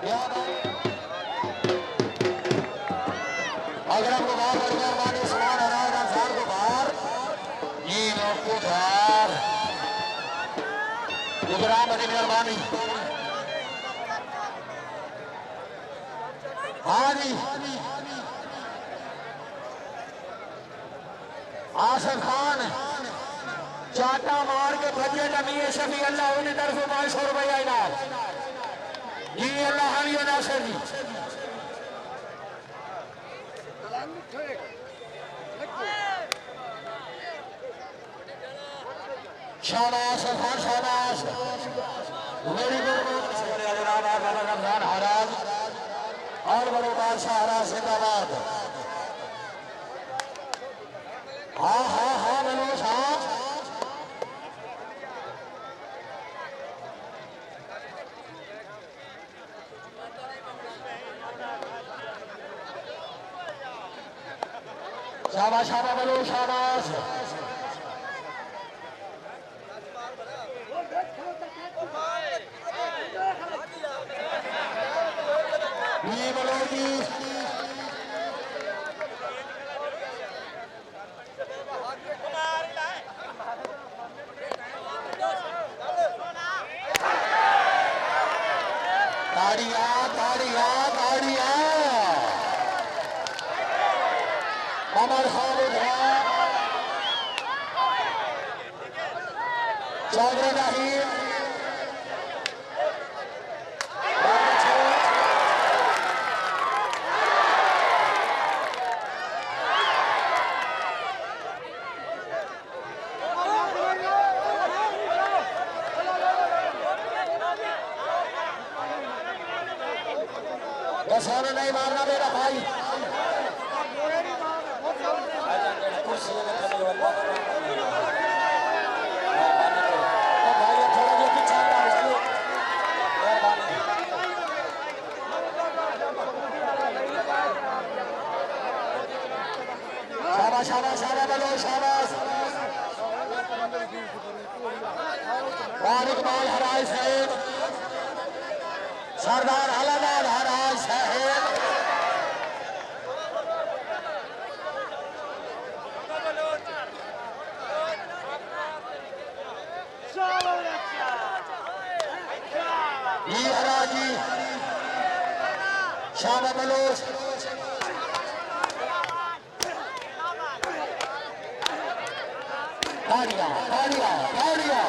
अगर आपको बाहर बड़ी मेहरबानी समान हरा रमजान को बाहर ये लोग को बाहर गुजरात बड़ी मेहरबानी। हाँ जी आसिफ खान चाटा मार के भजे नमी शफी अल्लाह उन्हें तरफ 500 रुपया इनाम जी अल्लाह हमी नासिर जी शाबाश खान शाबाश मेरी रमजान हराज और बड़े बादशाह हराज जिंदाबाद। हाँ हाँ हाँ मनोज हाँ शाबाश शाबाश मनोज शाबाश ये मनोज जी ताड़िया ताड़िया ताड़िया अमर खालिद चौधरी रहीम सामने नहीं मारना मेरा भाई शाबाश शाबाश शाबाश बोलो शाबाश इकबाल हराज साहेब सरदार हलादार हराज साहेब हराजी शाबाश बलोच ताड़िया ताड़िया ताड़िया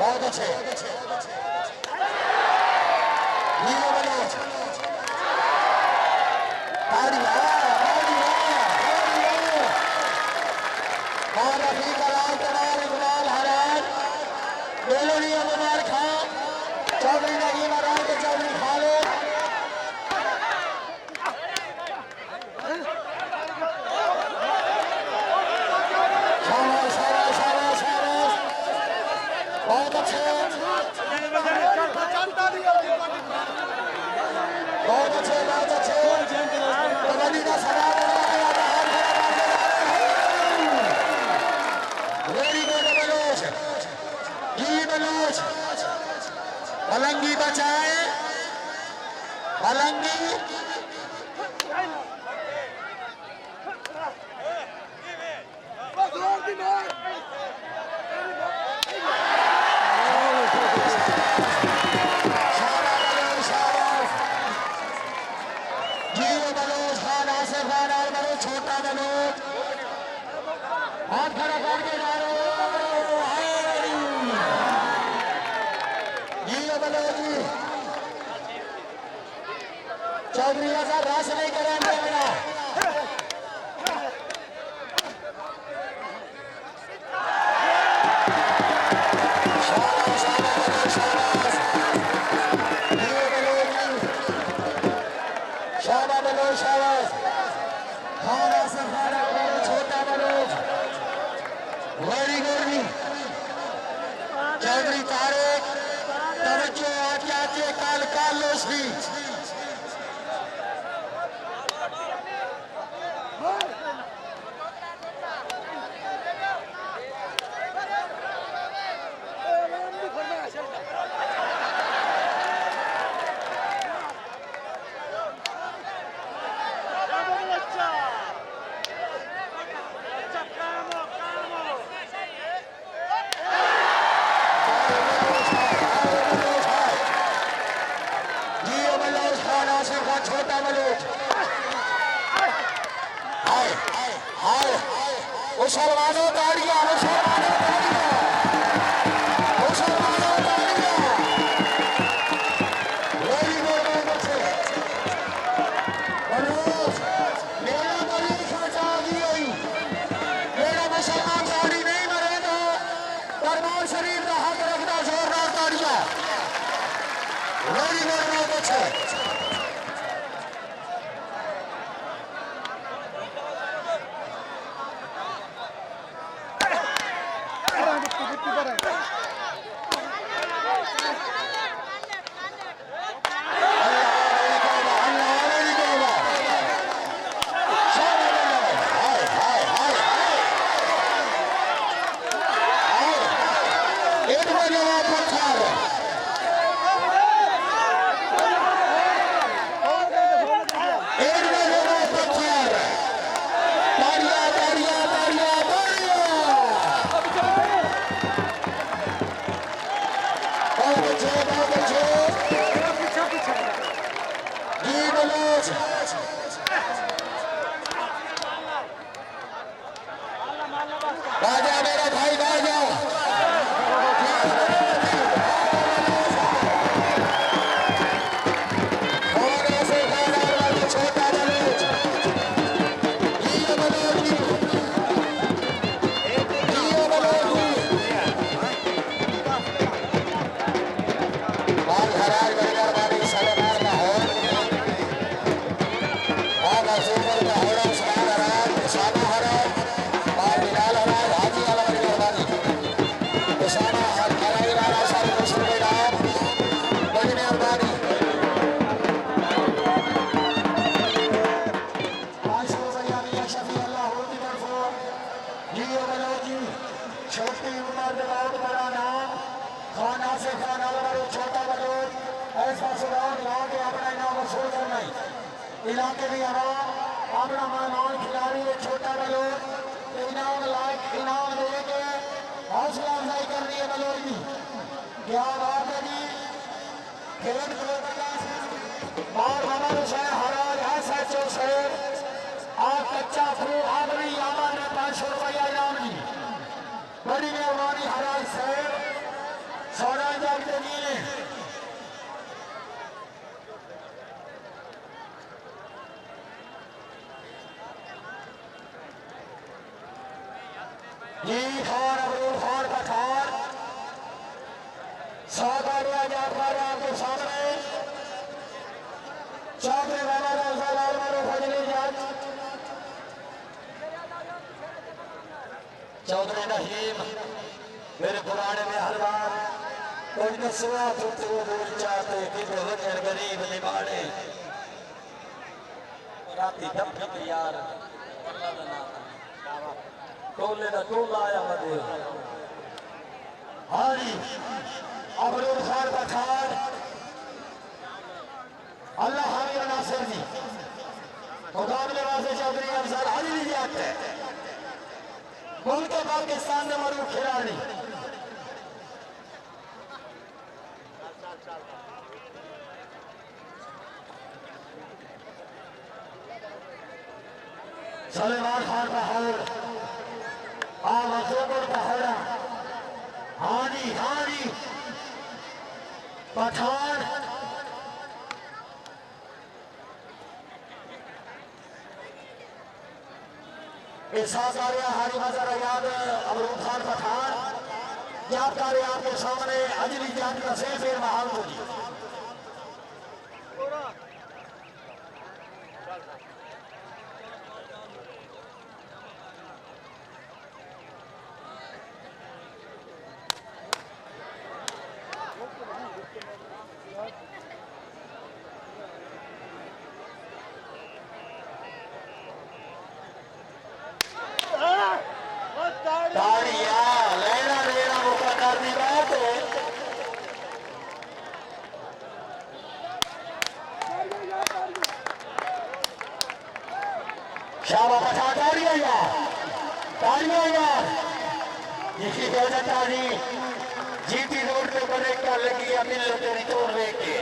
बहुत अच्छे चौधरी नगीम हराज के चौधरी खालिद बहुत अच्छे बहुत अच्छे बहुत अच्छे कबड्डी का सवाल वेरी गुड बलोच जी बलोच पलंगी बचाए पलंगी छोटा बलोच हाथ खड़ा करके जा रहे चौधरी साहब राश नहीं करेंगे मेरा हाय मुसलमानों ताड़ियां मुसलमानों ताड़ियां मुसलमानों ताड़ियां वेरी गुड बच्चे बरोज मेरा बड़ी खर्चा दी हुई मेरा मुसलमान ताड़ी नहीं मरेगा दरबार शरीफ का हक रखना जोरदार ताड़ियां वेरी गुड बच्चे बाजा मेरा भाई बाजा छोटा बलोच छोटी उम्र में बहुत बड़ा नाम खाना से खाना वाला छोटा बलोच ऐसा सुधार ला के अपना इनाम वसूल करना इलाके की आवाम अपना मेहमान खिलाड़ी है छोटा बलोच इनाम लायक इनाम दे के हौसला अफजाई करनी है बलोच की क्या बात है जी खेल बार हमारे शहर हराज है सचो शेर आप कच्चा फू आदमी यामा ने 500 रुपया इनाम दी बड़ी मेहरबानी हराज साहब सोना जागते जी ने जी खान अबरूर खान पठान 100 गाड़ियां यादगार आपके सामने चौधरी बाबा लाल मारो फजली जज चौधरी नहीम मेरे पुराने में हर बार कुछ न सुना तुझे वो बोल चाहते कि जो वजन गरीब निभाने राती डब यार टोले का टोला आया मदे हारी अबरूर खान पठान अल्लाह हामिद नासिर जी मुकाबले वास्ते चौधरी अफसर अली जी आते मुल्क पाकिस्तान में मरूफ खिलाड़ी सलेमान खान बहादुर पहाड़ा हानी हानी पठान कार्य हारी मजर याद अबरूर खान पठान याद कार्य आपके सामने अजली जान का से फिर बहाल होगी शाबाश पठान ताड़ियां यार यही जनता जी जीटी रोड पे बने क्या लगी है मिल तेरी तोड़ लेके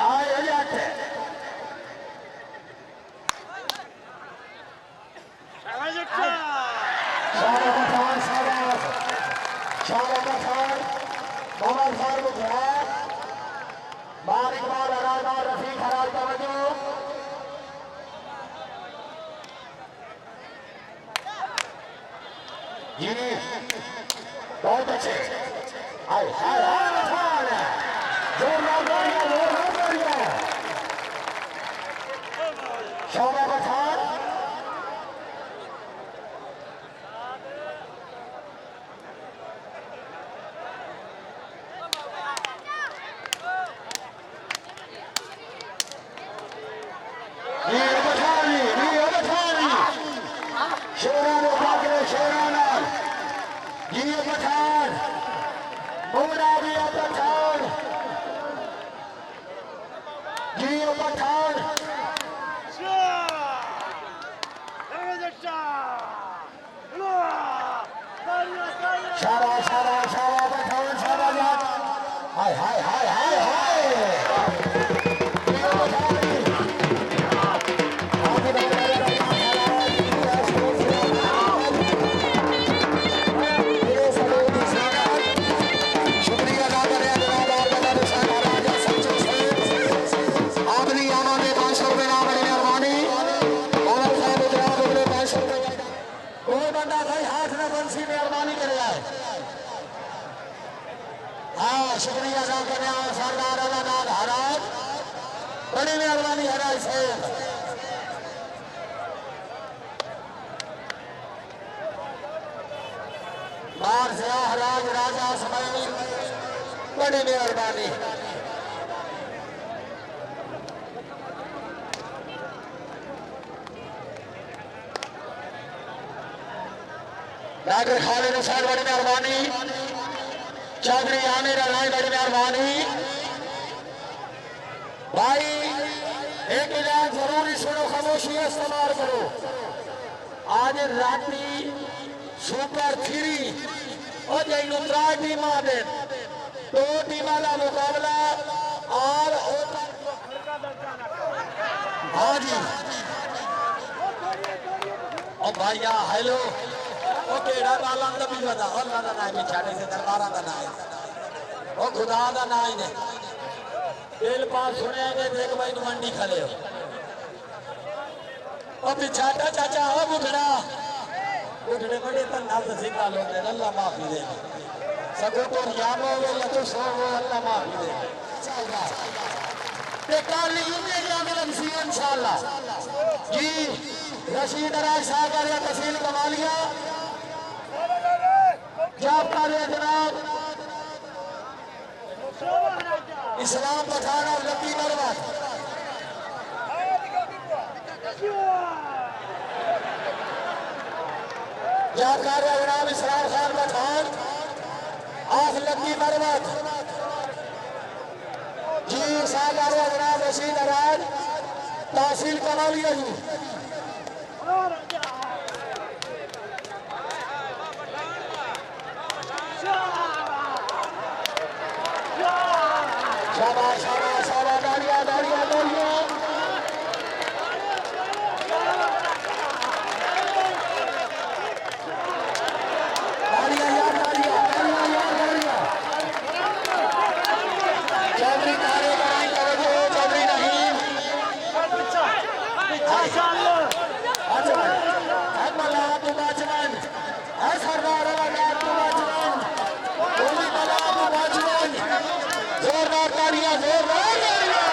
आए हो जाते शाला पठान शाबाश शाला पठान मोहम्मद फारूक है बारिक बाल अराना रफीक हराज तवज्जो जी बहुत अच्छे हाय हाय पठान जोरदार बढ़िया शाला पठान शुक्रिया अदा करने और सरदार अलादाद हराज बड़ी मेहरबानी हराज साहब बार से हराज राजा समय बड़ी मेहरबानी डॉक्टर खालिद हुसैन बड़ी मेहरबानी चौधरी आमिर राय बड़ी मेहरबानी भाई एक इलाज जरूरी सुनो खामोशी इस्तेमाल करो आज राती सुपर 3 और जैनो 3 टीम दे 2 टीम का मुकाबला और हाँ जी और भैया हेलो ओ केड़ा बाला दा भी वदा अल्लाह दा नाम छाड़े से दरबारा दा नाम ओ खुदा दा नाम ने दिल पास सुने के देख भाई मंडी खले हो ओ पिछाटा चाचा ओ बुढ़ड़ा बुढ़ड़े बड़े तो नाल सीधा लोग ने अल्लाह माफी दे सगो तो यामो वे लतो सो वो अल्लाह माफी दे ते कल यूनियन जागरण सी इंशाअल्लाह जी रशीद राज साहब का तहसील कमालिया जॉब कर रहे जनाब इस्लाम पठान और लकी मरवत जॉब कर रहे जनाब इस्लाम खान पठान आख लकी मरवत जी साहब कर रहे जनाब रशीद राज तहसील कमालिया जी शाबाश शाबाश शाबाश दाड़िया दाड़िया दाड़िया दाड़िया यार दाड़िया दाड़िया यार दाड़िया चौधरी तारे कराई करो चौधरी नहीं अच्छा अकमला तू बाचमन है सरदार अलादाद तू बाचमन गोली बला तू बाचमन जोरदार तालियां जोरदार तालियां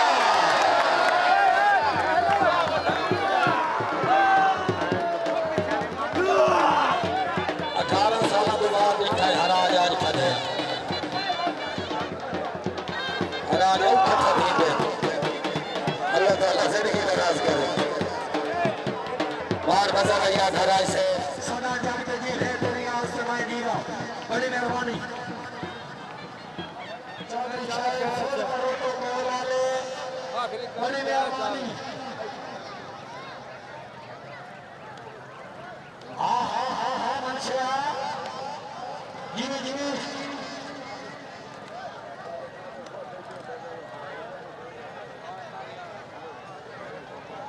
18 साल के बाद देखा हराज आज फते हराज औखा दे अल्लाह ताला जिंदगी दराज करे बार बजा भैया हराज से सदा जगत जी है दुनिया समय जीवा बड़ी मेहरबानी बड़ी मेहरबानी हाँ हाँ हाँ हाँ मनशिया जी जी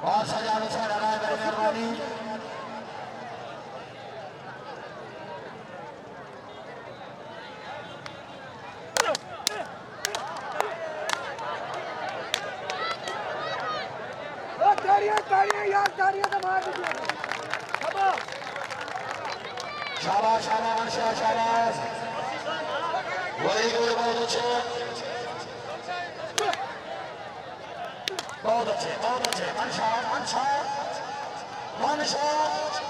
बहुत सजा बड़ी मेहरबानी शाबाश शाबाश शाबाश वेरी गुड बहुत अच्छे बहुत अच्छे one shot one shot one shot